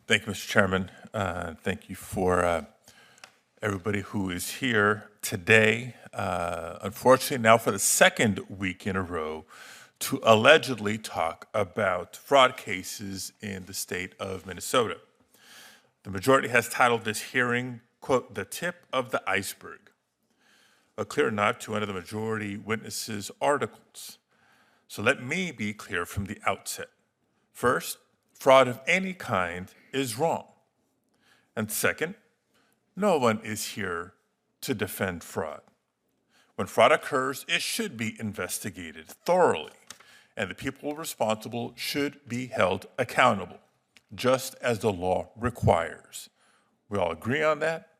Thank you, Mr. Chairman. Thank you for everybody who is here today, unfortunately now for the second week in a row, to allegedly talk about fraud cases in the state of Minnesota. The majority has titled this hearing, quote, "The Tip of the Iceberg," a clear nod to one of the majority witnesses' articles. So let me be clear from the outset. First, fraud of any kind is wrong. And second, no one is here to defend fraud. When fraud occurs, it should be investigated thoroughly, and the people responsible should be held accountable, just as the law requires. We all agree on that,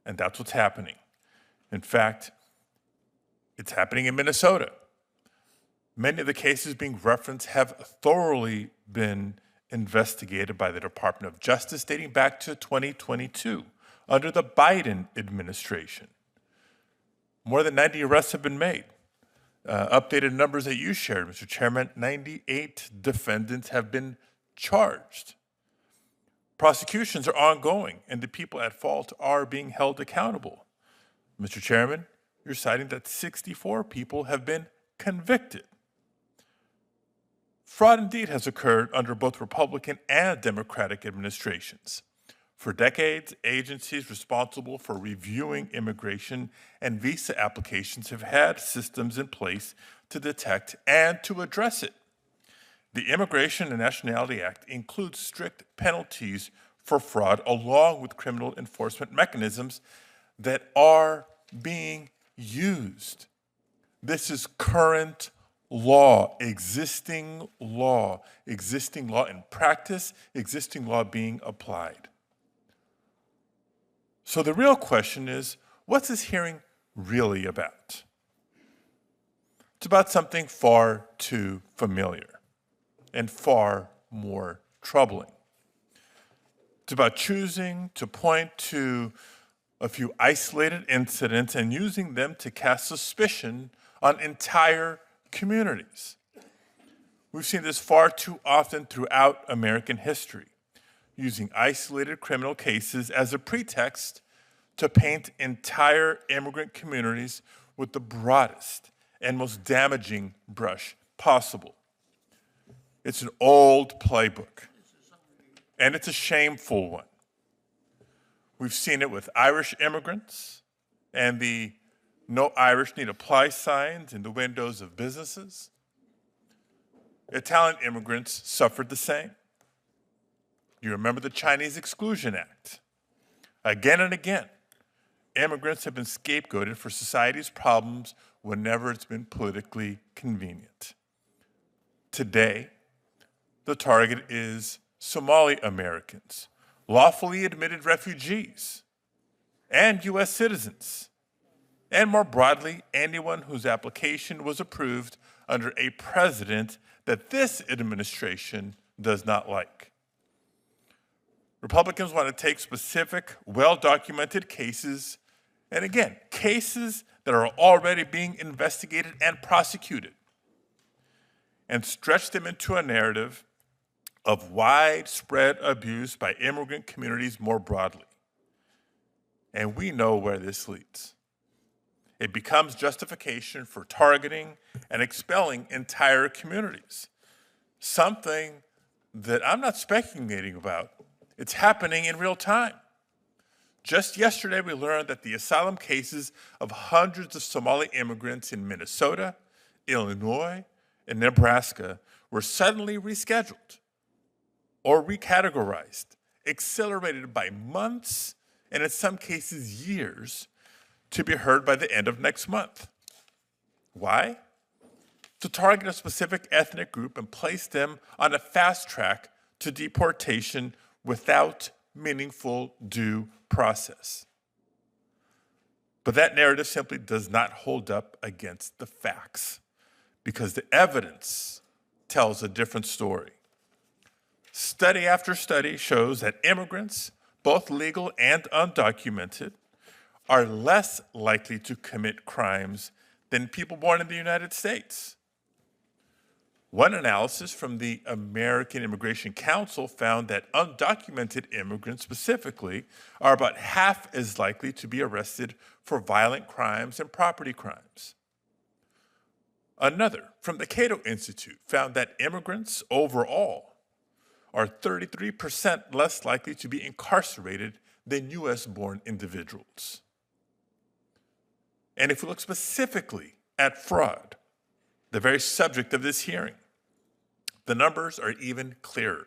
and that's what's happening. In fact, it's happening in Minnesota. Many of the cases being referenced have thoroughly been investigated by the Department of Justice dating back to 2022 under the Biden administration. More than 90 arrests have been made. Updated numbers that you shared, Mr. Chairman, 98 defendants have been charged. Prosecutions are ongoing, and the people at fault are being held accountable. Mr. Chairman, you're citing that 64 people have been convicted. Fraud indeed has occurred under both Republican and Democratic administrations. For decades, agencies responsible for reviewing immigration and visa applications have had systems in place to detect and to address it. The Immigration and Nationality Act includes strict penalties for fraud along with criminal enforcement mechanisms that are being used. This is current law, existing law in practice, existing law being applied. So the real question is, what's this hearing really about? It's about something far too familiar and far more troubling. It's about choosing to point to a few isolated incidents and using them to cast suspicion on entire communities. We've seen this far too often throughout American history, using isolated criminal cases as a pretext to paint entire immigrant communities with the broadest and most damaging brush possible. It's an old playbook, and it's a shameful one. We've seen it with Irish immigrants and the "No Irish Need Apply" signs in the windows of businesses. Italian immigrants suffered the same. You remember the Chinese Exclusion Act. Again and again, immigrants have been scapegoated for society's problems whenever it's been politically convenient. Today, the target is Somali Americans, lawfully admitted refugees, and U.S. citizens, and more broadly, anyone whose application was approved under a president that this administration does not like. Republicans want to take specific, well-documented cases, and again, cases that are already being investigated and prosecuted, and stretch them into a narrative of widespread abuse by immigrant communities more broadly. And we know where this leads. It becomes justification for targeting and expelling entire communities, something that I'm not speculating about. It's happening in real time. Just yesterday, we learned that the asylum cases of hundreds of Somali immigrants in Minnesota, Illinois, and Nebraska were suddenly rescheduled or recategorized, accelerated by months, and in some cases years, to be heard by the end of next month. Why? To target a specific ethnic group and place them on a fast track to deportation without meaningful due process. But that narrative simply does not hold up against the facts, because the evidence tells a different story. Study after study shows that immigrants, both legal and undocumented, are less likely to commit crimes than people born in the United States. One analysis from the American Immigration Council found that undocumented immigrants specifically are about half as likely to be arrested for violent crimes and property crimes. Another from the Cato Institute found that immigrants overall are 33% less likely to be incarcerated than US-born individuals. And if we look specifically at fraud, the very subject of this hearing, the numbers are even clearer.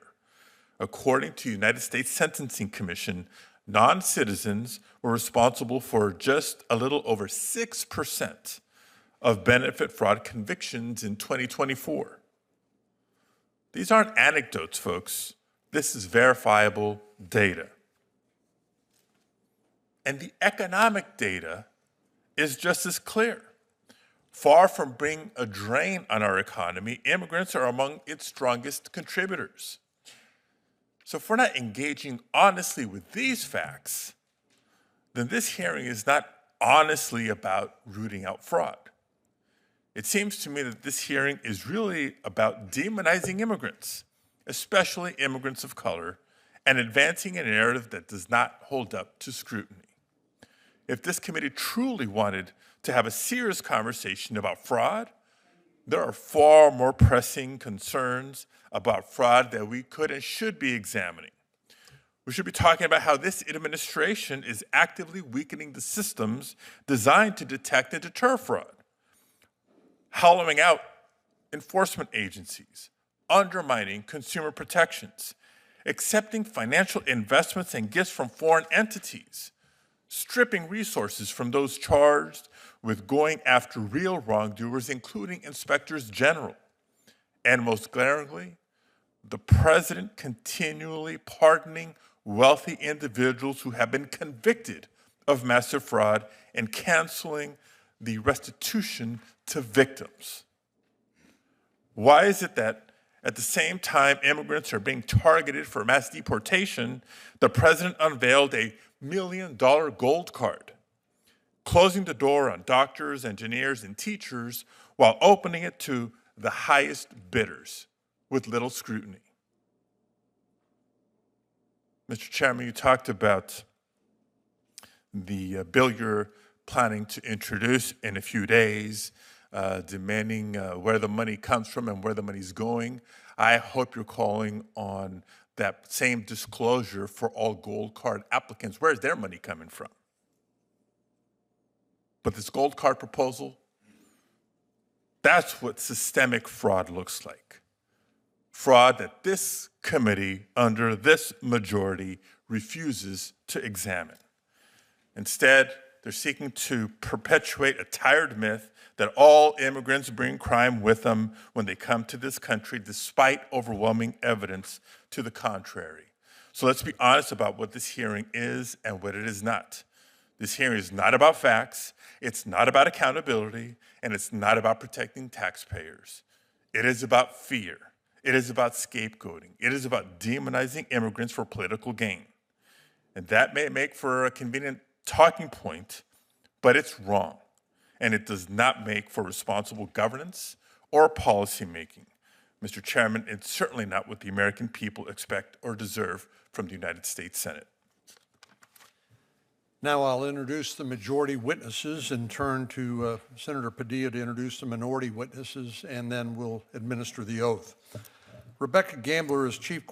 According to United States Sentencing Commission, non-citizens were responsible for just a little over 6% of benefit fraud convictions in 2024. These aren't anecdotes, folks. This is verifiable data. And the economic data is just as clear. Far from being a drain on our economy, immigrants are among its strongest contributors. So if we're not engaging honestly with these facts, then this hearing is not honestly about rooting out fraud. It seems to me that this hearing is really about demonizing immigrants, especially immigrants of color, and advancing a narrative that does not hold up to scrutiny. If this committee truly wanted to have a serious conversation about fraud, there are far more pressing concerns about fraud that we could and should be examining. We should be talking about how this administration is actively weakening the systems designed to detect and deter fraud, hollowing out enforcement agencies, undermining consumer protections, accepting financial investments and gifts from foreign entities, stripping resources from those charged with going after real wrongdoers, including inspectors general, and most glaringly, the president continually pardoning wealthy individuals who have been convicted of massive fraud and canceling the restitution to victims. Why is it that at the same time immigrants are being targeted for mass deportation, the president unveiled a $1 million gold card, closing the door on doctors, engineers, and teachers while opening it to the highest bidders with little scrutiny? Mr. Chairman, you talked about the bill you're planning to introduce in a few days, demanding where the money comes from and where the money's going. I hope you're calling on that same disclosure for all gold card applicants. Where's their money coming from? But this gold card proposal, that's what systemic fraud looks like. Fraud that this committee, under this majority, refuses to examine. Instead, they're seeking to perpetuate a tired myth that all immigrants bring crime with them when they come to this country, despite overwhelming evidence to the contrary. So let's be honest about what this hearing is and what it is not. This hearing is not about facts, it's not about accountability, and it's not about protecting taxpayers. It is about fear. It is about scapegoating. It is about demonizing immigrants for political gain. And that may make for a convenient talking point, but it's wrong. And it does not make for responsible governance or policy making. Mr. Chairman, it's certainly not what the American people expect or deserve from the United States Senate. Now I'll introduce the majority witnesses and turn to Senator Padilla to introduce the minority witnesses, and then we'll administer the oath. Rebecca Gambler is Chief